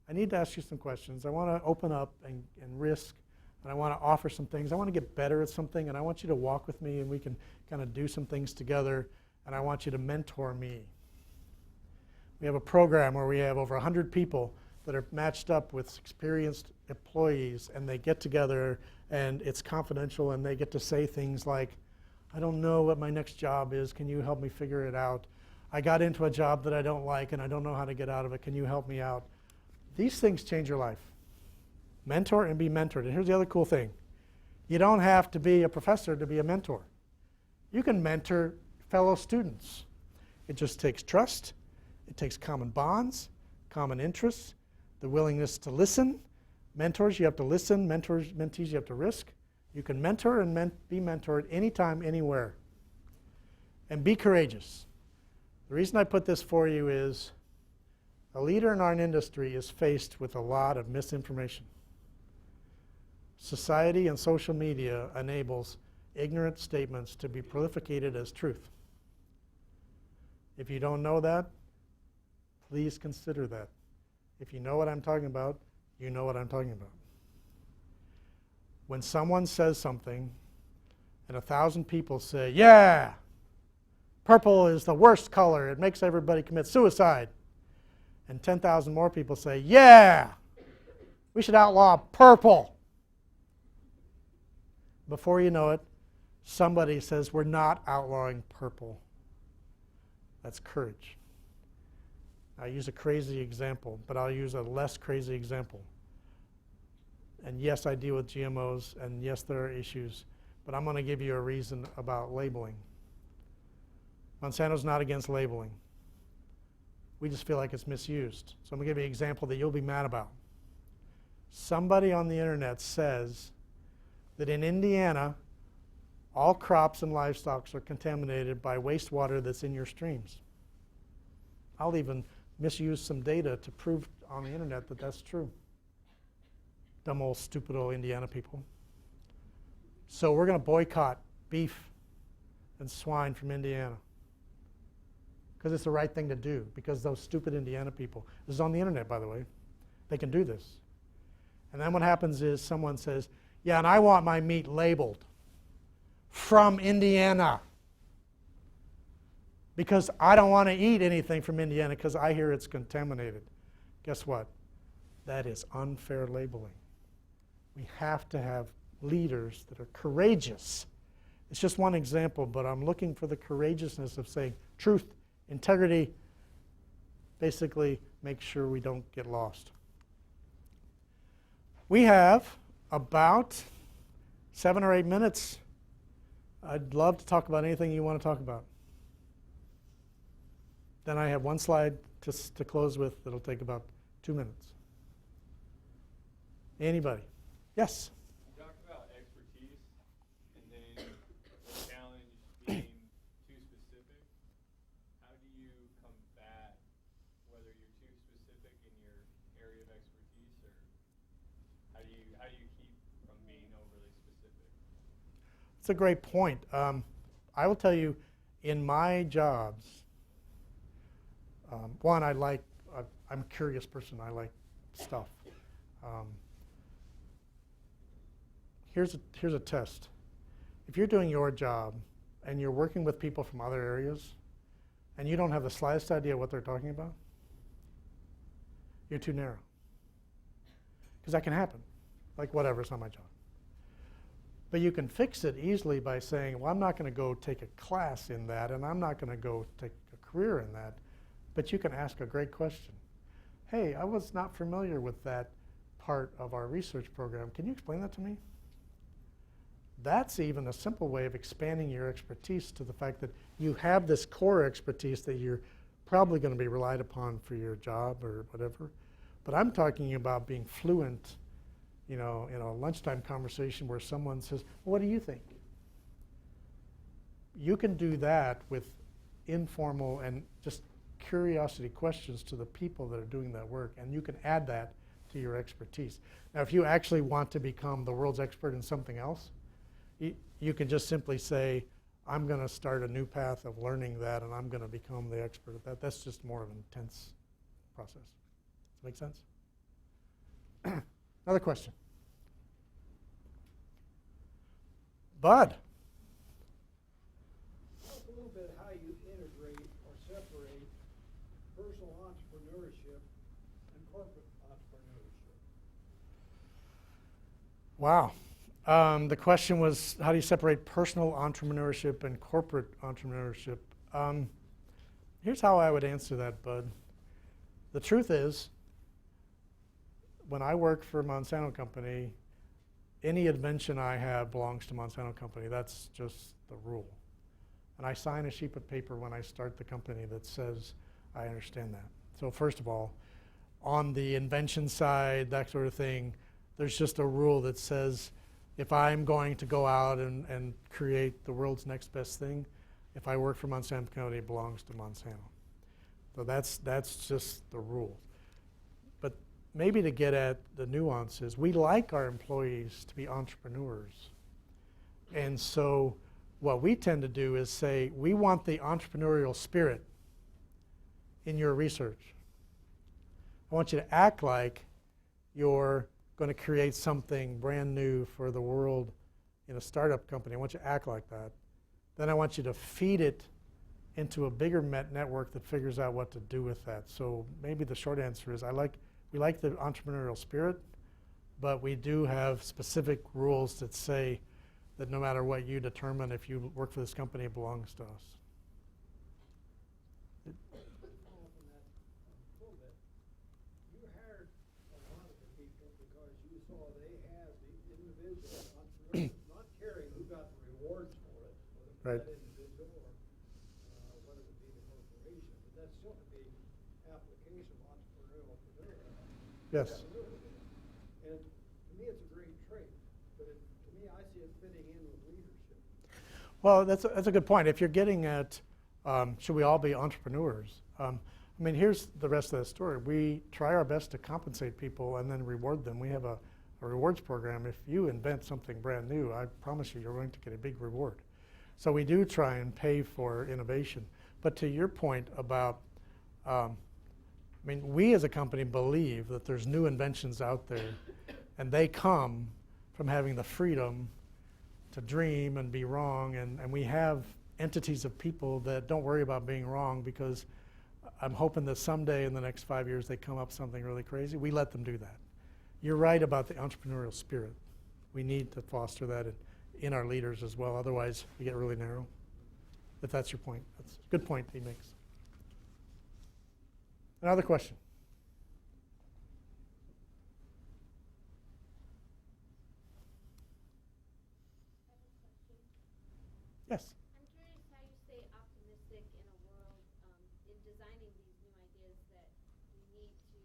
I need to ask you some questions. I want to open up and risk, and I want to offer some things. I want to get better at something, and I want you to walk with me, and we can kind of do some things together, and I want you to mentor me. We have a program where we have over 100 people that are matched up with experienced employees, and they get together, and it's confidential, and they get to say things like, I don't know what my next job is. Can you help me figure it out? I got into a job that I don't like, and I don't know how to get out of it. Can you help me out? These things change your life. Mentor and be mentored. And here's the other cool thing. You don't have to be a professor to be a mentor. You can mentor fellow students. It just takes trust. It takes common bonds, common interests, the willingness to listen. Mentors, you have to listen. Mentees, you have to risk. You can mentor and be mentored anytime, anywhere. And be courageous. The reason I put this for you is a leader in our industry is faced with a lot of misinformation. Society and social media enables ignorant statements to be prolificated as truth. If you don't know that, please consider that. If you know what I'm talking about, you know what I'm talking about. When someone says something and 1,000 people say, yeah, purple is the worst color, it makes everybody commit suicide, and 10,000 more people say, yeah, we should outlaw purple. Before you know it, somebody says, we're not outlawing purple. That's courage. I use a crazy example, but I'll use a less crazy example. And yes, I deal with GMOs, and yes, there are issues, but I'm going to give you a reason about labeling. Monsanto's not against labeling. We just feel like it's misused. So I'm going to give you an example that you'll be mad about. Somebody on the internet says that in Indiana, all crops and livestock are contaminated by wastewater that's in your streams. I'll even misuse some data to prove on the internet that that's true. Dumb old stupid old Indiana people. So we're going to boycott beef and swine from Indiana because it's the right thing to do, because those stupid Indiana people, this is on the internet by the way, they can do this. And then what happens is someone says, yeah, and I want my meat labeled from Indiana because I don't want to eat anything from Indiana because I hear it's contaminated. Guess what? That is unfair labeling. We have to have leaders that are courageous. It's just one example, but I'm looking for the courageousness of saying truth, integrity, basically make sure we don't get lost. We have about 7 or 8 minutes. I'd love to talk about anything you want to talk about. Then I have one slide to close with that'll take about 2 minutes. Anybody? Yes? You talked about expertise and then the challenge being too specific. How do you combat whether you're too specific in your area of expertise, or how do you keep from being overly specific? It's a great point. I will tell you, in my jobs, one, I'm a curious person. I like stuff. Here's a test. If you're doing your job and you're working with people from other areas and you don't have the slightest idea what they're talking about, you're too narrow. Because that can happen. Like, whatever, it's not my job. But you can fix it easily by saying, well, I'm not going to go take a class in that, and I'm not going to go take a career in that. But you can ask a great question. Hey, I was not familiar with that part of our research program. Can you explain that to me? That's even a simple way of expanding your expertise to the fact that you have this core expertise that you're probably going to be relied upon for your job or whatever. But I'm talking about being fluent, you know, in a lunchtime conversation where someone says, well, what do you think? You can do that with informal and just curiosity questions to the people that are doing that work, and you can add that to your expertise. Now, if you actually want to become the world's expert in something else, you can just simply say, I'm going to start a new path of learning that, and I'm going to become the expert at that. That's just more of an intense process. Does that make sense? Another question. Bud. Talk a little bit how you integrate or separate personal entrepreneurship and corporate entrepreneurship. Wow. The question was, how do you separate personal entrepreneurship and corporate entrepreneurship? Here's how I would answer that, Bud. The truth is, when I work for Monsanto Company, any invention I have belongs to Monsanto Company. That's just the rule. And I sign a sheet of paper when I start the company that says I understand that. So first of all, on the invention side, that sort of thing, there's just a rule that says if I'm going to go out and create the world's next best thing, if I work for Monsanto Company, it belongs to Monsanto. So that's just the rule. But maybe to get at the nuances, we like our employees to be entrepreneurs. And so what we tend to do is say, we want the entrepreneurial spirit in your research. I want you to act like you're going to create something brand new for the world in a startup company. I want you to act like that. Then I want you to feed it into a bigger network that figures out what to do with that. So maybe the short answer is we like the entrepreneurial spirit, but we do have specific rules that say that no matter what you determine, if you work for this company, it belongs to us. Follow up on that a little bit. You hired a lot of the people because you saw they had the individual entrepreneurs, not caring who got the rewards for it, whether Right. that individual or whether it be the corporation, but that's still a big application of entrepreneurial. Yes. And to me, it's a great trait, but to me, I see it fitting in with leadership. Well, that's a good point. If you're getting at, should we all be entrepreneurs? I mean, here's the rest of the story. We try our best to compensate people and then reward them. We have a rewards program. If you invent something brand new, I promise you, you're going to get a big reward. So we do try and pay for innovation. But to your point about, I mean, we as a company believe that there's new inventions out there, and they come from having the freedom to dream and be wrong, and we have entities of people that don't worry about being wrong, because I'm hoping that someday in the next 5 years they come up with something really crazy. We let them do that. You're right about the entrepreneurial spirit. We need to foster that in our leaders as well, otherwise we get really narrow. If that's your point. That's a good point he makes. Another question? Yes. I'm curious how you stay optimistic in a world, in designing these new ideas, that we need to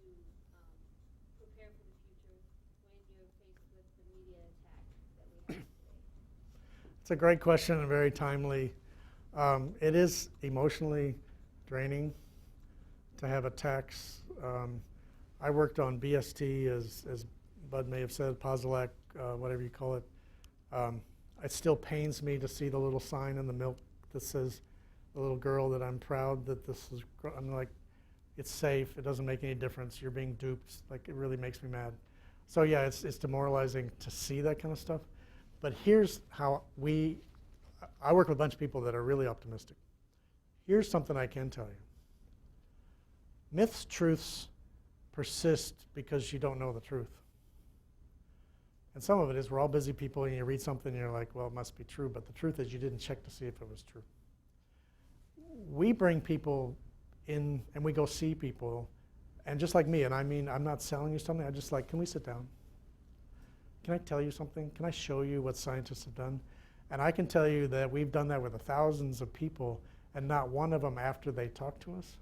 prepare for the future when you're faced with the media attack that we have today. It's a great question and very timely. It is emotionally draining to have attacks. I worked on BST, as Bud may have said, Posilac, whatever you call it. It still pains me to see the little sign in the milk that says, the little girl, that I'm proud that this is, I'm like, it's safe, it doesn't make any difference, you're being duped. Like, it really makes me mad. So yeah, it's demoralizing to see that kind of stuff. But here's how I work with a bunch of people that are really optimistic. Here's something I can tell you. Myths, truths persist because you don't know the truth. And some of it is we're all busy people, and you read something and you're like, well, it must be true. But the truth is you didn't check to see if it was true. We bring people in and we go see people. And just like me, and I mean, I'm not selling you something. I'm just like, can we sit down? Can I tell you something? Can I show you what scientists have done? And I can tell you that we've done that with thousands of people, and not one of them, after they talked to us,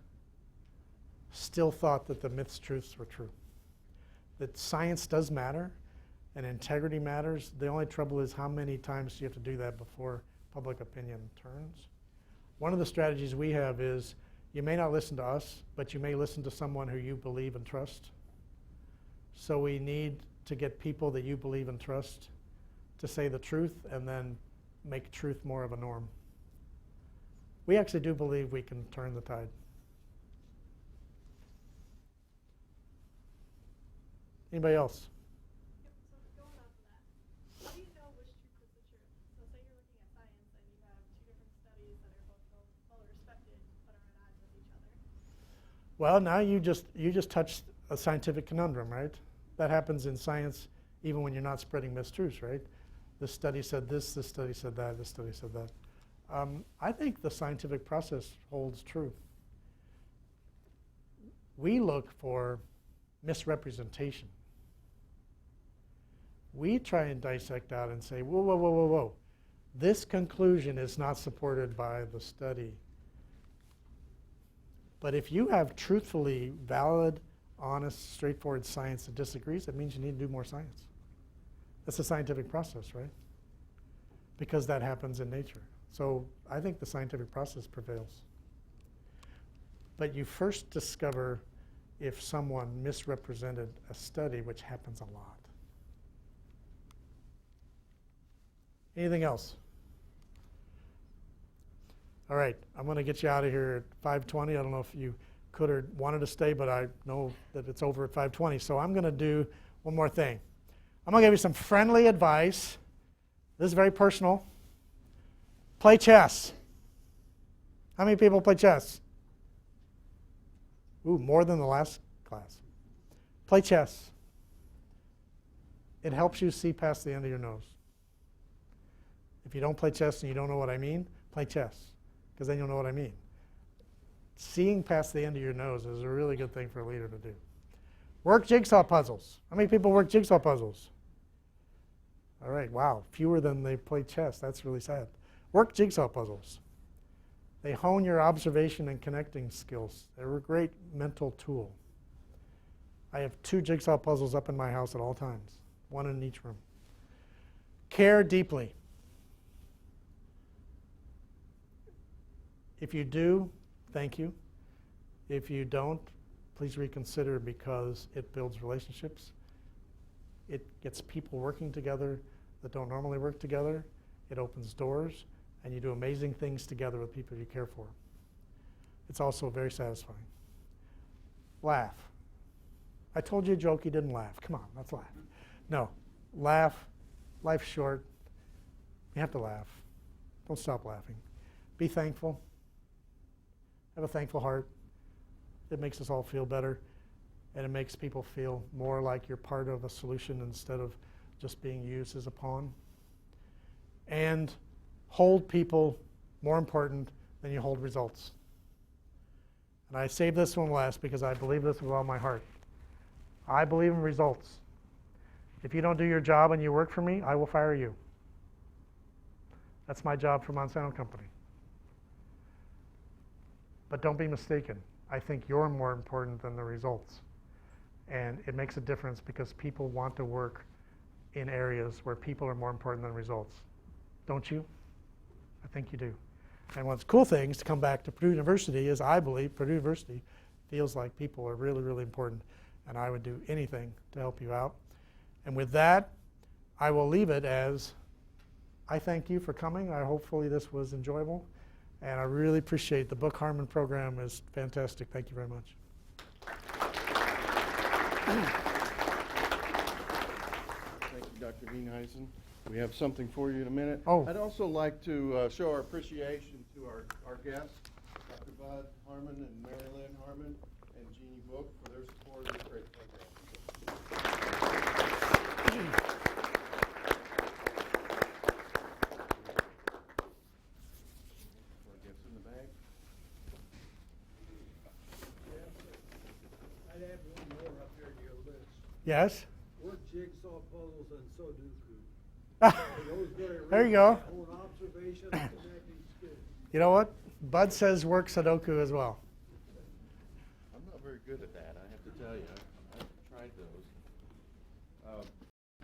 still thought that the myths, truths were true. That science does matter, and integrity matters. The only trouble is how many times do you have to do that before public opinion turns? One of the strategies we have is, you may not listen to us, but you may listen to someone who you believe and trust. So we need to get people that you believe and trust to say the truth, and then make truth more of a norm. We actually do believe we can turn the tide. Anybody else? Yep, so going off of that, how do you know which truth is the truth? So say you're looking at science and you have two different studies that are both well respected but are at odds with each other. Well, now you just touched a scientific conundrum, right? That happens in science even when you're not spreading mistruths, right? This study said this study said that, this study said that. I think the scientific process holds true. We look for misrepresentation. We try and dissect out and say, whoa, whoa, whoa, whoa, whoa. This conclusion is not supported by the study. But if you have truthfully valid, honest, straightforward science that disagrees, that means you need to do more science. That's the scientific process, right? Because that happens in nature. So I think the scientific process prevails. But you first discover if someone misrepresented a study, which happens a lot. Anything else? All right, I'm going to get you out of here at 5:20. I don't know if you could or wanted to stay, but I know that it's over at 5:20. So I'm going to do one more thing. I'm going to give you some friendly advice. This is very personal. Play chess. How many people play chess? Ooh, more than the last class. Play chess. It helps you see past the end of your nose. If you don't play chess and you don't know what I mean, play chess, because then you'll know what I mean. Seeing past the end of your nose is a really good thing for a leader to do. Work jigsaw puzzles. How many people work jigsaw puzzles? All right, wow, fewer than they play chess. That's really sad. Work jigsaw puzzles. They hone your observation and connecting skills. They're a great mental tool. I have 2 jigsaw puzzles up in my house at all times, 1 in each room. Care deeply. If you do, thank you. If you don't, please reconsider, because it builds relationships. It gets people working together that don't normally work together. It opens doors, and you do amazing things together with people you care for. It's also very satisfying. Laugh. I told you a joke, you didn't laugh. Come on, let's laugh. No, laugh. Life's short. You have to laugh. Don't stop laughing. Be thankful. Have a thankful heart. It makes us all feel better, and it makes people feel more like you're part of a solution instead of just being used as a pawn. And hold people more important than you hold results. And I saved this one last because I believe this with all my heart. I believe in results. If you don't do your job and you work for me, I will fire you. That's my job for Monsanto Company. But don't be mistaken. I think you're more important than the results. And it makes a difference because people want to work in areas where people are more important than results. Don't you? I think you do. And one of the cool things to come back to Purdue University is I believe Purdue University feels like people are really, really important, and I would do anything to help you out. And with that, I will leave it as I thank you for coming. Hopefully this was enjoyable, and I really appreciate the Book-Harmon program is fantastic. Thank you very much. Thank you, Dr. Wienheisen. We have something for you in a minute. Oh. I'd also like to show our appreciation to our guests, Dr. Bud Harmon and Mary Lynn Harmon and Jeannie Book, for their support of this great program. Gifts in the bag. I'd add one more up here to your list. Yes? Work jigsaw puzzles and so do food. There you go. Own observation and connecting skills. You know what? Bud says work Sudoku as well.